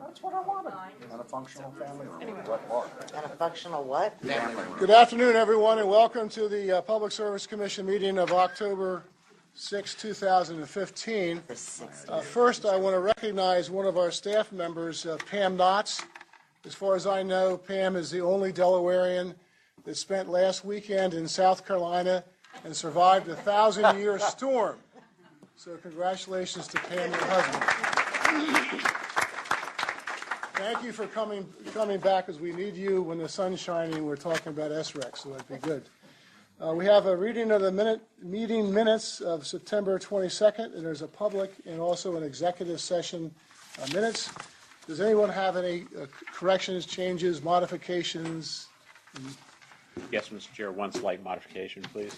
That's what I wanted. And a functional family. What more? And a functional what? Family. Good afternoon, everyone, and welcome to the Public Service Commission meeting of October 6, 2015. First, I want to recognize one of our staff members, Pam Knotts. As far as I know, Pam is the only Delawarean that spent last weekend in South Carolina and survived a 1,000-year storm. So congratulations to Pam and her husband. Thank you for coming back, as we need you when the sun's shining. We're talking about SREC, so that'd be good. We have a reading of the meeting minutes of September 22nd, and there's a public and also an executive session minutes. Does anyone have any corrections, changes, modifications? Yes, Mr. Chair, one slight modification, please.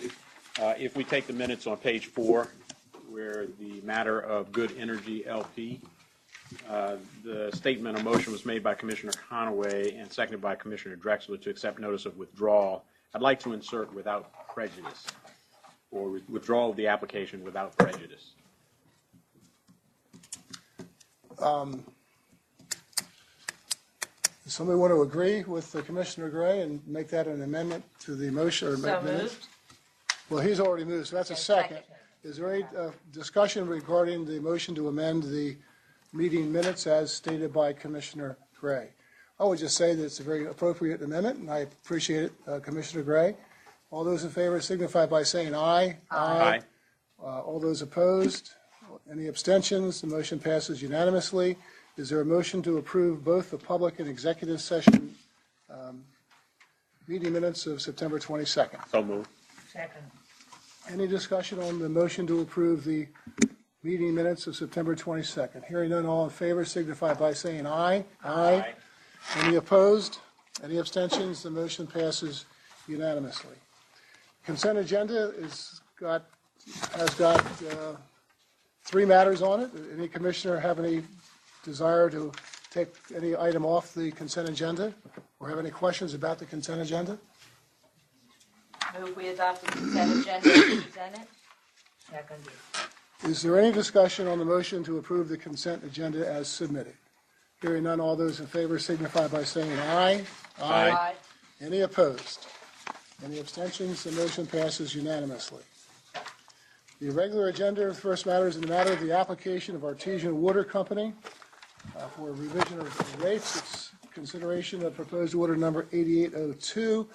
If we take the minutes on page 4, where the matter of Good Energy LP, the statement of motion was made by Commissioner Conaway and seconded by Commissioner Drexler to accept notice of withdrawal. I'd like to insert without prejudice, or withdrawal of the application without prejudice. Does somebody want to agree with Commissioner Gray and make that an amendment to the motion? Or So minutes? moved. Well, he's already moved, so that's a second. Is there any discussion regarding the motion to amend the meeting minutes as stated by Commissioner Gray? I would just say that it's a very appropriate amendment, and I appreciate it, Commissioner Gray. All those in favor signify by saying aye. Aye. All those opposed? Any abstentions? The motion passes unanimously. Is there a motion to approve both the public and executive session meeting minutes of September 22nd? So moved. Second. Any discussion on the motion to approve the meeting minutes of September 22nd? Hearing none, all in favor signify by saying aye. Aye. Any opposed? Any abstentions? The motion passes unanimously. Consent agenda has got 3 matters on it. Any commissioner have any desire to take any item off the consent agenda or have any questions about the consent agenda? Move we adopt the consent agenda as presented. Second. Is there any discussion on the motion to approve the consent agenda as submitted? Hearing none, all those in favor signify by saying aye. Aye. Any opposed? Any abstentions? The motion passes unanimously. The irregular agenda of the first matter is in the matter of the application of Artesian Water Company for a revision of rates. It's consideration of proposed order number 8802.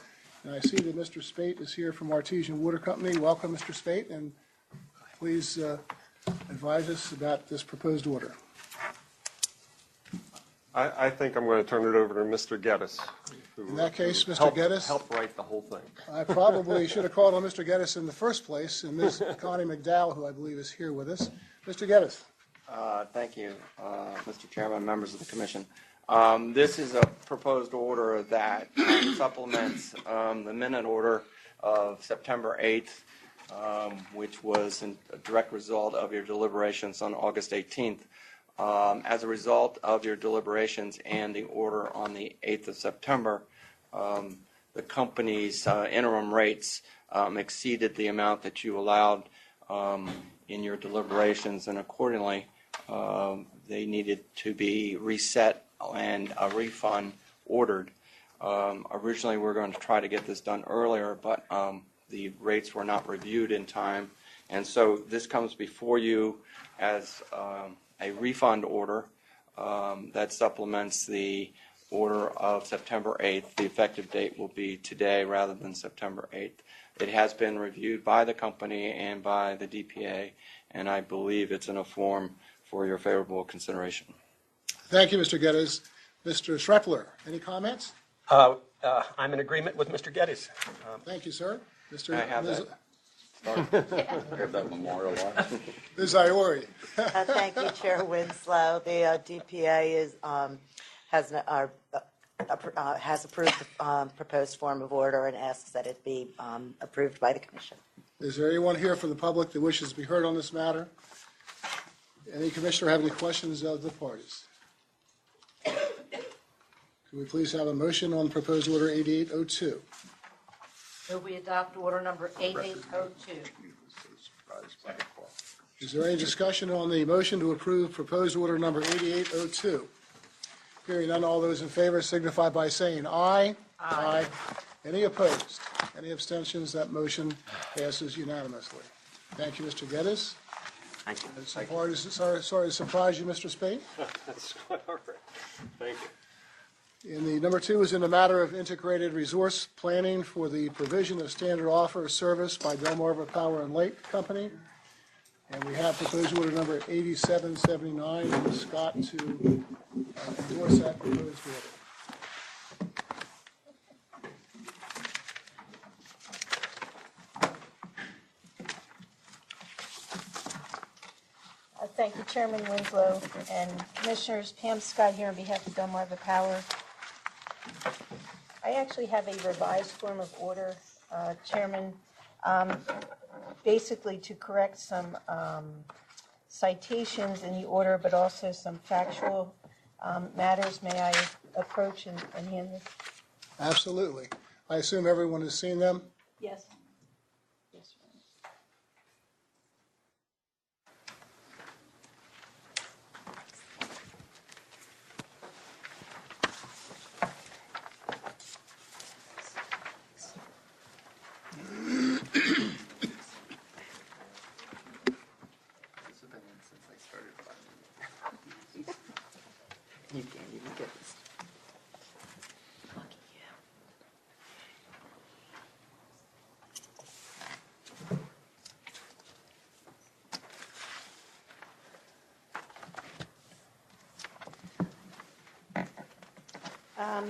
And I see that Mr. Spate is here from Artesian Water Company. Welcome, Mr. Spate, and please advise us about this proposed order. I think I'm going to turn it over to Mr. Geddes. In that case, Mr. Geddes. Help write the whole thing. I probably should have called on Mr. Geddes in the first place, and Ms. Connie McDowell, who I believe is here with us. Mr. Geddes. Thank you, Mr. Chairman, members of the Commission. This is a proposed order that supplements the minute order of September 8th, which was a direct result of your deliberations on August 18th. As a result of your deliberations and the order on the 8th of September, the company's interim rates exceeded the amount that you allowed in your deliberations, and accordingly, they needed to be reset and a refund ordered. Originally, we were going to try to get this done earlier, but the rates were not reviewed in time, and so this comes before you as a refund order that supplements the order of September 8th. The effective date will be today rather than September 8th. It has been reviewed by the company and by the DPA, and I believe it's in a form for your favorable consideration. Thank you, Mr. Geddes. Mr. Schreppler, any comments? I'm in agreement with Mr. Geddes. Thank you, sir. Mr. Can I have that? Have that memorialized. Ms. Iori. Thank you, Chair Winslow. The DPA has approved the proposed form of order and asks that it be approved by the Commission. Is there anyone here from the public that wishes to be heard on this matter? Any commissioner have any questions of the parties? Can we please have a motion on proposed order 8802? Move we adopt order number 8802. Is there any discussion on the motion to approve proposed order number 8802? Hearing none, all those in favor signify by saying aye. Aye. Any opposed? Any abstentions? That motion passes unanimously. Thank you, Mr. Geddes. Thank you. Sorry to surprise you, Mr. Spate. That's all right. Thank you. And the number 2 is in the matter of integrated resource planning for the provision of standard offer of service by Delmarva Power and Light Company. And we have proposed order number 8779, and Ms. Scott to endorse that proposed order. Thank you, Chairman Winslow and Commissioners. Pam Scott here on behalf of Delmarva Power. I actually have a revised form of order, Chairman, basically to correct some citations in the order, but also some factual matters. May I approach and hand this? Absolutely. I assume everyone has seen them? Yes. Yes, sir. You can't even get this. Lucky you.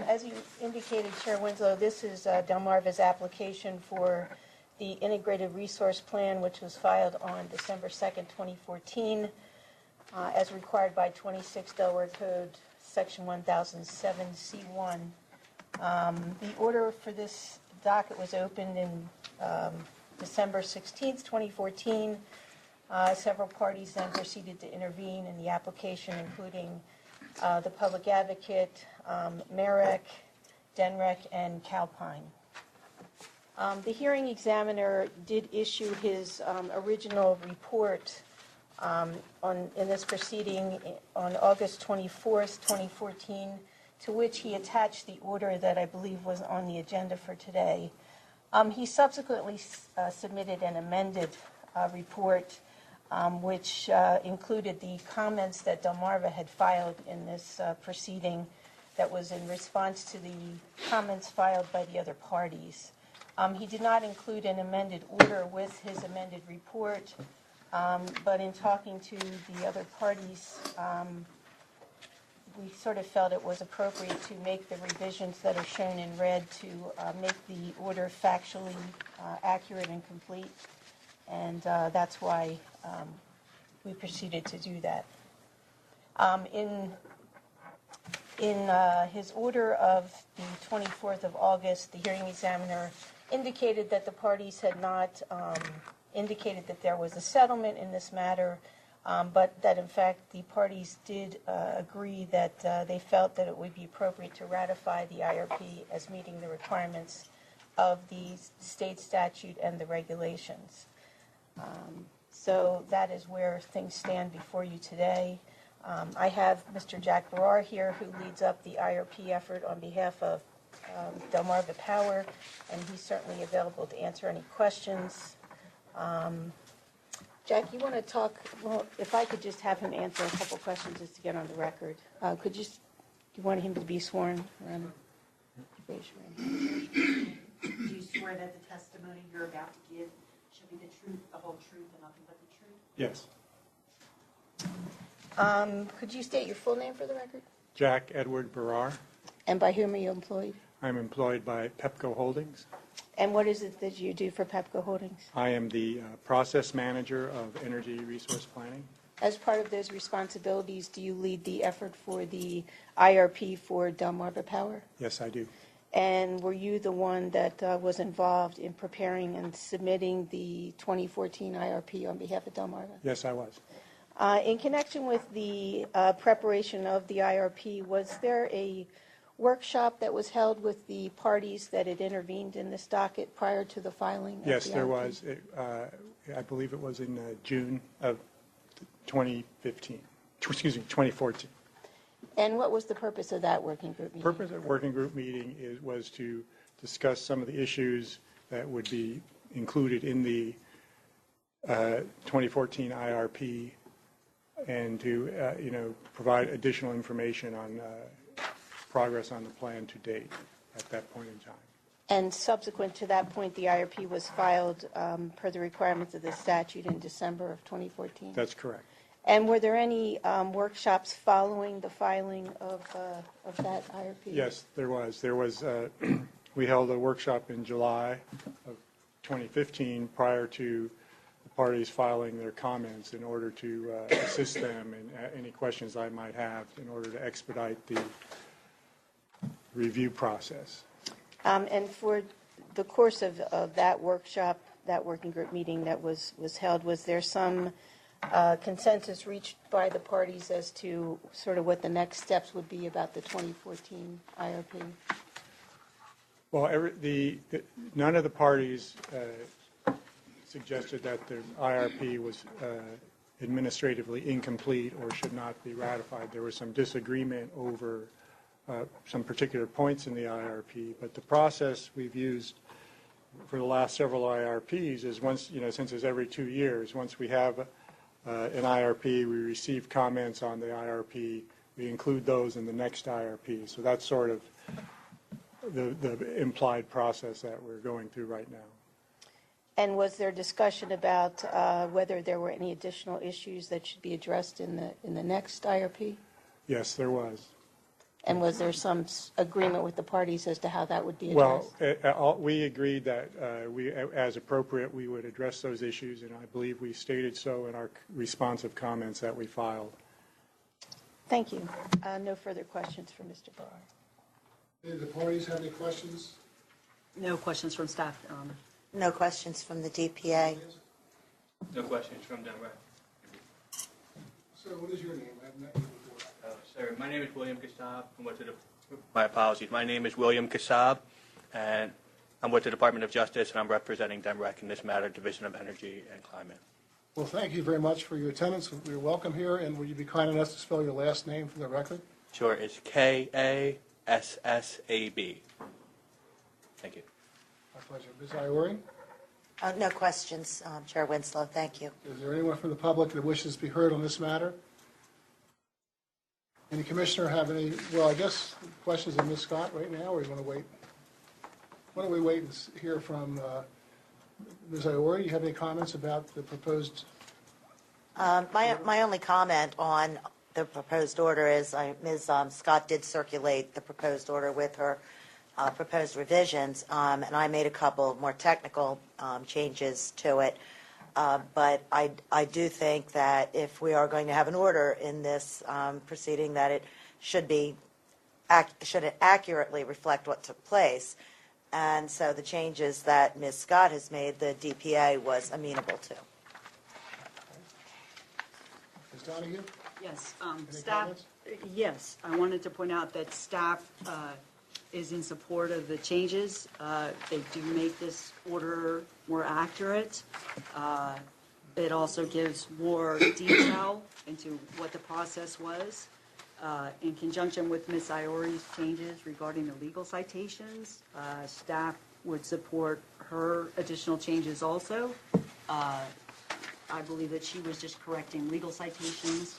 As you indicated, Chair Winslow, this is Delmarva's application for the Integrated Resource Plan, which was filed on December 2nd, 2014, as required by 26 Delaware Code, Section 1007C1. The order for this docket was opened in December 16th, 2014. Several parties then proceeded to intervene in the application, including the Public Advocate, Merrick, Denrec, and Calpine. The hearing examiner did issue his original report in this proceeding on August 24th, 2014, to which he attached the order that I believe was on the agenda for today. He subsequently submitted an amended report which included the comments that Delmarva had filed in this proceeding that was in response to the comments filed by the other parties. He did not include an amended order with his amended report, but in talking to the other parties, we sort of felt it was appropriate to make the revisions that are shown in red to make the order factually accurate and complete, and that's why we proceeded to do that. In his order of the 24th of August, the hearing examiner indicated that the parties had not indicated that there was a settlement in this matter, but that in fact the parties did agree that they felt that it would be appropriate to ratify the IRP as meeting the requirements of the state statute and the regulations. So that is where things stand before you today. I have Mr. Jack Barrar here, who leads up the IRP effort on behalf of Delmarva Power, and he's certainly available to answer any questions. Jack, you want to talk, well, if I could just have him answer a couple questions just to get on the record. Do you want him to be sworn? Raise your hand. Do you swear that the testimony you're about to give shall be the truth, the whole truth, and nothing but the truth? Yes. Could you state your full name for the record? Jack Edward Barrar. And by whom are you employed? I'm employed by Pepco Holdings. And what is it that you do for Pepco Holdings? I am the process manager of energy resource planning. As part of those responsibilities, do you lead the effort for the IRP for Delmarva Power? Yes, I do. And were you the one that was involved in preparing and submitting the 2014 IRP on behalf of Delmarva? Yes, I was. In connection with the preparation of the IRP, was there a workshop that was held with the parties that had intervened in this docket prior to the filing? Yes, there was. I believe it was in June of 2014. And what was the purpose of that working group meeting? Purpose of working group meeting was to discuss some of the issues that would be included in the 2014 IRP and to, provide additional information on progress on the plan to date at that point in time. And subsequent to that point, the IRP was filed per the requirements of the statute in December of 2014? That's correct. And were there any workshops following the filing of that IRP? Yes, there was. We held a workshop in July of 2015 prior to the parties filing their comments in order to assist them in any questions I might have in order to expedite the review process. And for the course of that workshop, that working group meeting that was held, was there some consensus reached by the parties as to sort of what the next steps would be about the 2014 IRP? Well, none of the parties suggested that the IRP was administratively incomplete or should not be ratified. There was some disagreement over some particular points in the IRP, but the process we've used for the last several IRPs is once, since it's every 2 years, once we have an IRP, we receive comments on the IRP, we include those in the next IRP. So that's sort of the implied process that we're going through right now. And was there discussion about whether there were any additional issues that should be addressed in the next IRP? Yes, there was. And was there some agreement with the parties as to how that would be addressed? Well, we agreed that as appropriate, we would address those issues, and I believe we stated so in our responsive comments that we filed. Thank you. No further questions for Mr. Barr. Did the parties have any questions? No questions from staff, Your Honor. No questions from the DPA. No questions from Delaware. Sir, what is your name? I've met you before. Sir, my name is William Kassab. My apologies. My name is William Kassab, and I'm with the Department of Justice, and I'm representing DEMREC in this matter, Division of Energy and Climate. Well, thank you very much for your attendance. You're welcome here, and would you be kind enough to spell your last name for the record? Sure, it's Kassab. Thank you. My pleasure. Ms. Iori, No questions, Chair Winslow. Thank you. is there anyone from the public that wishes to be heard on this matter? Any commissioner have any, well, I guess questions of Ms. Scott right now, or you want to wait? Why don't we wait and hear from Ms. Iori? You have any comments about the proposed? My only comment on the proposed order is Ms. Scott did circulate the proposed order with her proposed revisions, and I made a couple more technical changes to it. But I do think that if we are going to have an order in this proceeding, that it should accurately reflect what took place. And so the changes that Ms. Scott has made, the DPA was amenable to. Ms. Donahue? Yes, Any staff, comments? yes, I wanted to point out that staff is in support of the changes. They do make this order more accurate. It also gives more detail into what the process was. In conjunction with Ms. Iori's changes regarding the legal citations, staff would support her additional changes also. I believe that she was just correcting legal citations.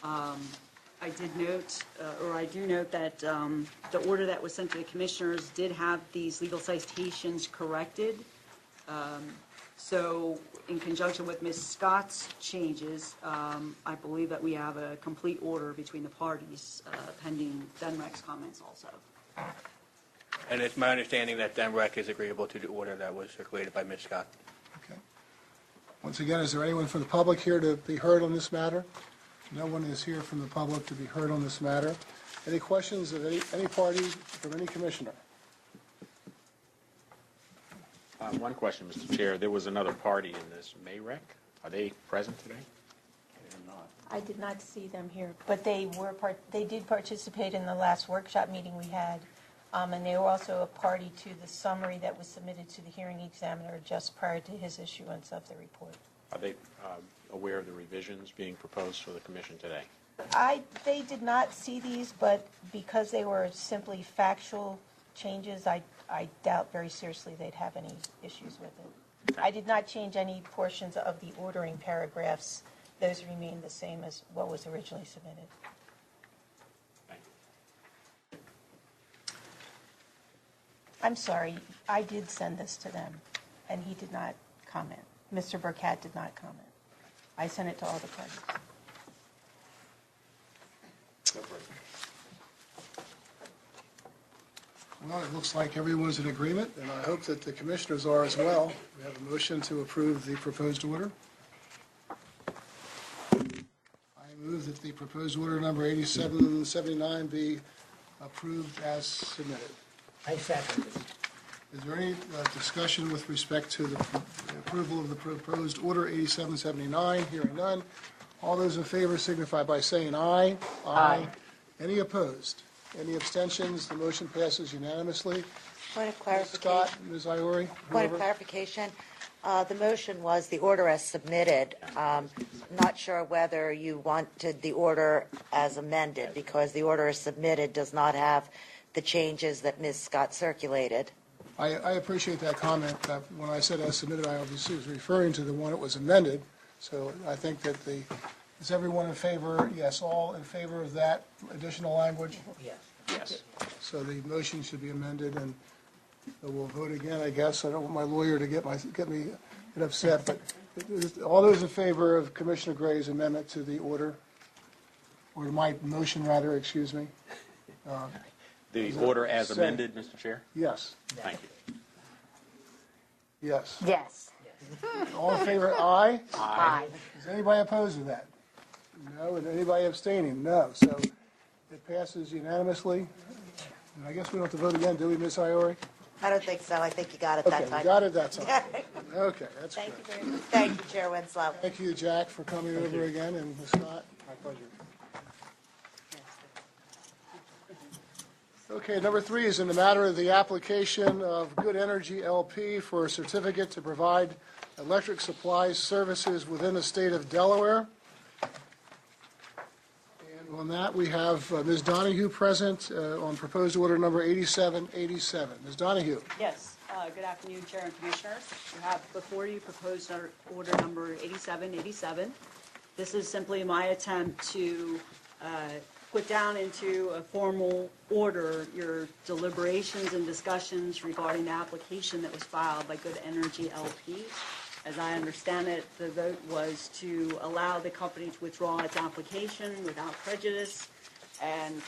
I did note, or I do note that the order that was sent to the commissioners did have these legal citations corrected. So in conjunction with Ms. Scott's changes, I believe that we have a complete order between the parties pending DENREC's comments also. And it's my understanding that DEMREC is agreeable to the order that was circulated by Ms. Scott. Okay. Once again, is there anyone from the public here to be heard on this matter? No one is here from the public to be heard on this matter. Any questions of any party from any commissioner? One question, Mr. Chair. There was another party in this, MAREC. Are they present today? I did not see them here, but they did participate in the last workshop meeting we had, and they were also a party to the summary that was submitted to the hearing examiner just prior to his issuance of the report. Are they aware of the revisions being proposed for the commission today? They did not see these, but because they were simply factual changes, I doubt very seriously they'd have any issues with it. I did not change any portions of the ordering paragraphs. Those remain the same as what was originally submitted. I'm sorry, I did send this to them, and he did not comment. Mr. Burkett did not comment. I sent it to all the parties. Well, it looks like everyone's in agreement, and I hope that the commissioners are as well. We have a motion to approve the proposed order. I move that the proposed order number 8779 be approved as submitted. I second it. Is there any discussion with respect to the approval of the proposed order 8779? Hearing none. All those in favor signify by saying aye. Aye. Any opposed? Any abstentions? The motion passes unanimously. Point of Ms. clarification. Scott, Ms. Iori? Point of whoever. clarification. The motion was the order as submitted. Not sure whether you wanted the order as amended, because the order as submitted does not have the changes that Ms. Scott circulated. I appreciate that comment. When I said as submitted, I obviously was referring to the one that was amended. So I think that is everyone in favor? Yes, all in favor of that additional language? Yes. Yes. So the motion should be amended, and we'll vote again, I guess. I don't want my lawyer to get me upset, but all those in favor of Commissioner Gray's amendment to the order, or to my motion, rather, excuse me? The order as amended, Mr. Chair? Yes. Thank you. Yes. Yes. All in favor, aye? Aye. Is anybody opposed to that? No. And anybody abstaining? No. So it passes unanimously. And I guess we don't have to vote again, do we, Ms. Iori? I don't think so. I think you got it Okay, that time. we got it that time. Okay, that's good. Thank you very much. Thank you, Chair Winslow. Thank you, Jack, for coming over again, and Ms. Scott. My pleasure. Okay, number 3 is in the matter of the application of Good Energy LP for a certificate to provide electric supply services within the state of Delaware. And on that, we have Ms. Donahue present on proposed order number 8787. Ms. Donahue. Yes, good afternoon, Chair and Commissioners. You have before you proposed order number 8787. This is simply my attempt to put down into a formal order your deliberations and discussions regarding the application that was filed by Good Energy LP. As I understand it, the vote was to allow the company to withdraw its application without prejudice, and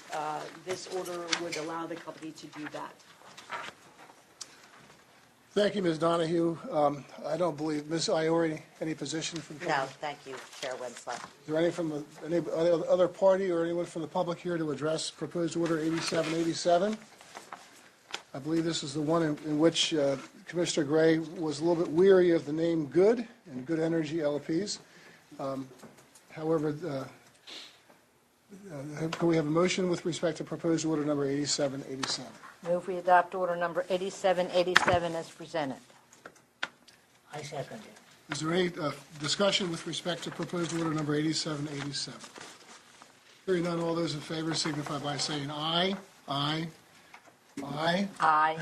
this order would allow the company to do that. Thank you, Ms. Donahue. I don't believe, Ms. Iori, any position from the No, public? thank you, Chair Winslow. Is there any from any other party or anyone from the public here to address proposed order 8787? I believe this is the one in which Commissioner Gray was a little bit weary of the name Good and Good Energy LPs. However, can we have a motion with respect to proposed order number 8787? Move we adopt order number 8787 as presented. I second it. Is there any discussion with respect to proposed order number 8787? Hearing none, all those in favor signify by saying aye. Aye. Aye. Aye.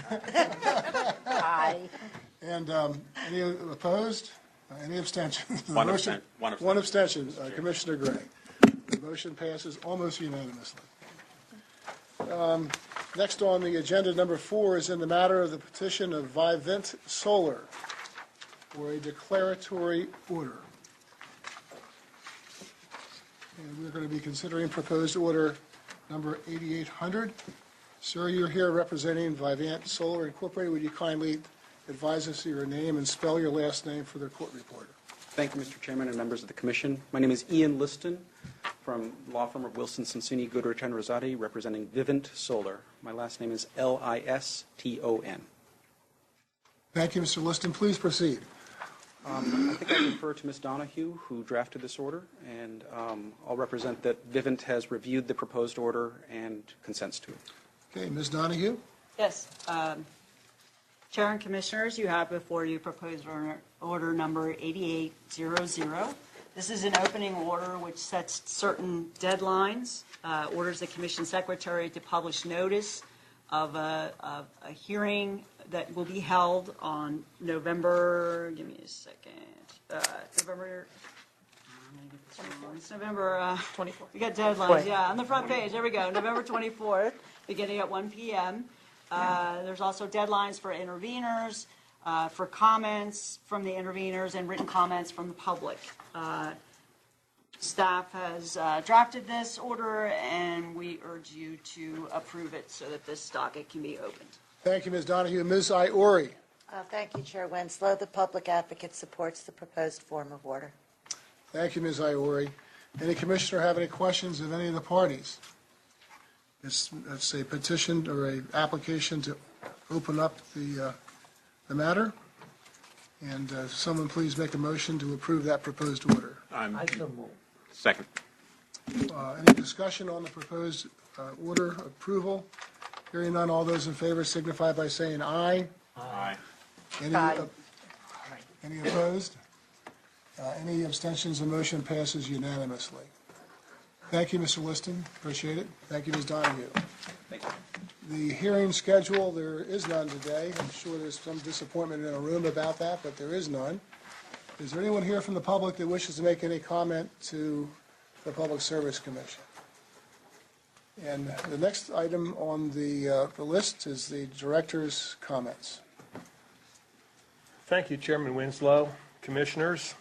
Aye. And any opposed? Any abstentions? One The abstent- one One abstention, Commissioner Gray. The motion passes almost unanimously. Next on the agenda, number 4, is in the matter of the petition of Vivint Solar for a declaratory order. And we're going to be considering proposed order number 8800. Sir, you're here representing Vivint Solar Incorporated. Would you kindly advise us of your name and spell your last name for the court reporter? Thank you, Mr. Chairman and members of the Commission. My name is Ian Liston from law firm of Wilson, Sonsini, Goodrich, and Rosati, representing Vivint Solar. My last name is Liston. Thank you, Mr. Liston. Please proceed. I think I refer to Ms. Donahue, who drafted this order, and I'll represent that Vivint has reviewed the proposed order and consents to it. Okay, Ms. Donahue? Yes. Chair and Commissioners, you have before you proposed order number 8800. This is an opening order which sets certain deadlines, orders the commission secretary to publish notice of a hearing that will be held on November, give me a second, November, it's November 24th. We got deadlines, yeah, on the front page, there we go, November 24th, beginning at 1 p.m. There's also deadlines for interveners, for comments from the interveners and written comments from the public. Staff has drafted this order, and we urge you to approve it so that this docket can be opened. Thank you, Ms. Donahue. Ms. Iori. Thank you, Chair Winslow. The public advocate supports the proposed form of order. Thank you, Ms. Iori. Any commissioner have any questions of any of the parties? It's a petition or a application to open up the matter. And someone please make a motion to approve that proposed order. I so move. Second. Any discussion on the proposed order approval? Hearing none, all those in favor signify by saying aye. Aye. Any opposed? Any abstentions? The motion passes unanimously. Thank you, Mr. Liston. Appreciate it. Thank you, Ms. Donahue. Thank you. The hearing schedule, there is none today. I'm sure there's some disappointment in the room about that, but there is none. Is there anyone here from the public that wishes to make any comment to the Public Service Commission? And the next item on the list is the director's comments. Thank you, Chairman Winslow, commissioners.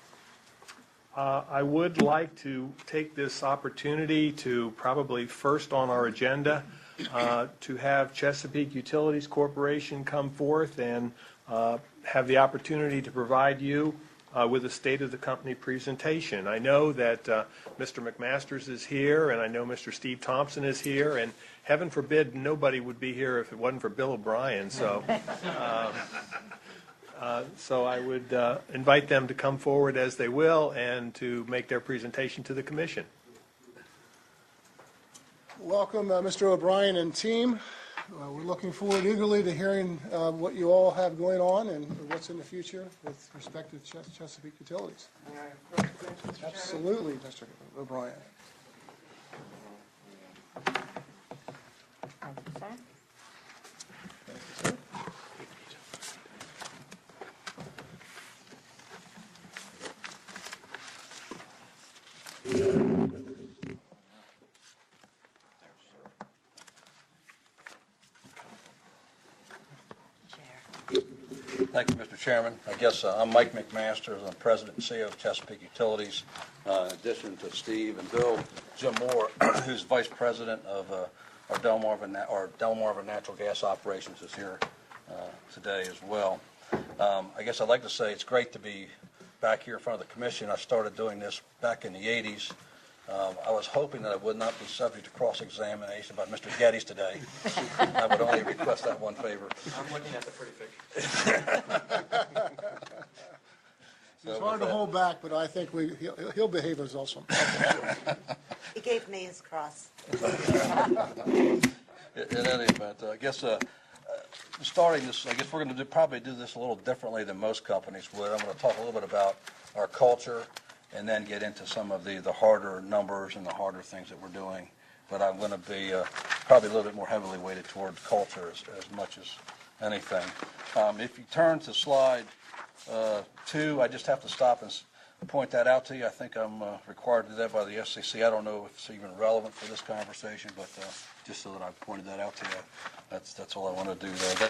I would like to take this opportunity to probably first on our agenda to have Chesapeake Utilities Corporation come forth and have the opportunity to provide you with a state of the company presentation. I know that Mr. McMasters is here, and I know Mr. Steve Thompson is here, and heaven forbid nobody would be here if it wasn't for Bill O'Brien. So, so I would invite them to come forward as they will and to make their presentation to the Commission. Welcome, Mr. O'Brien and team. We're looking forward eagerly to hearing what you all have going on and what's in the future with respect to Chesapeake Utilities. Absolutely, Mr. O'Brien. Thank you, Mr. Chairman. I guess I'm Mike McMasters. I'm President and CEO of Chesapeake Utilities. In addition to Steve and Bill, Jim Moore, who's Vice President of our Delmarva Natural Gas Operations, is here today as well. I guess I'd like to say it's great to be back here in front of the Commission. I started doing this back in the 80s. I was hoping that I would not be subject to cross-examination by Mr. Geddes today. I would only request that one favor. I'm looking at the pretty picture. It's hard to hold back, but I think he'll behave himself. He gave me his cross. In any event, I guess starting this, I guess we're going to probably do this a little differently than most companies would. I'm going to talk a little bit about our culture and then get into some of the harder numbers and the harder things that we're doing. But I'm going to be probably a little bit more heavily weighted toward culture as much as anything. If you turn to slide 2, I just have to stop and point that out to you. I think I'm required to do that by the FCC. I don't know if it's even relevant for this conversation, but just so that I pointed that out to you, that's all I want to do there.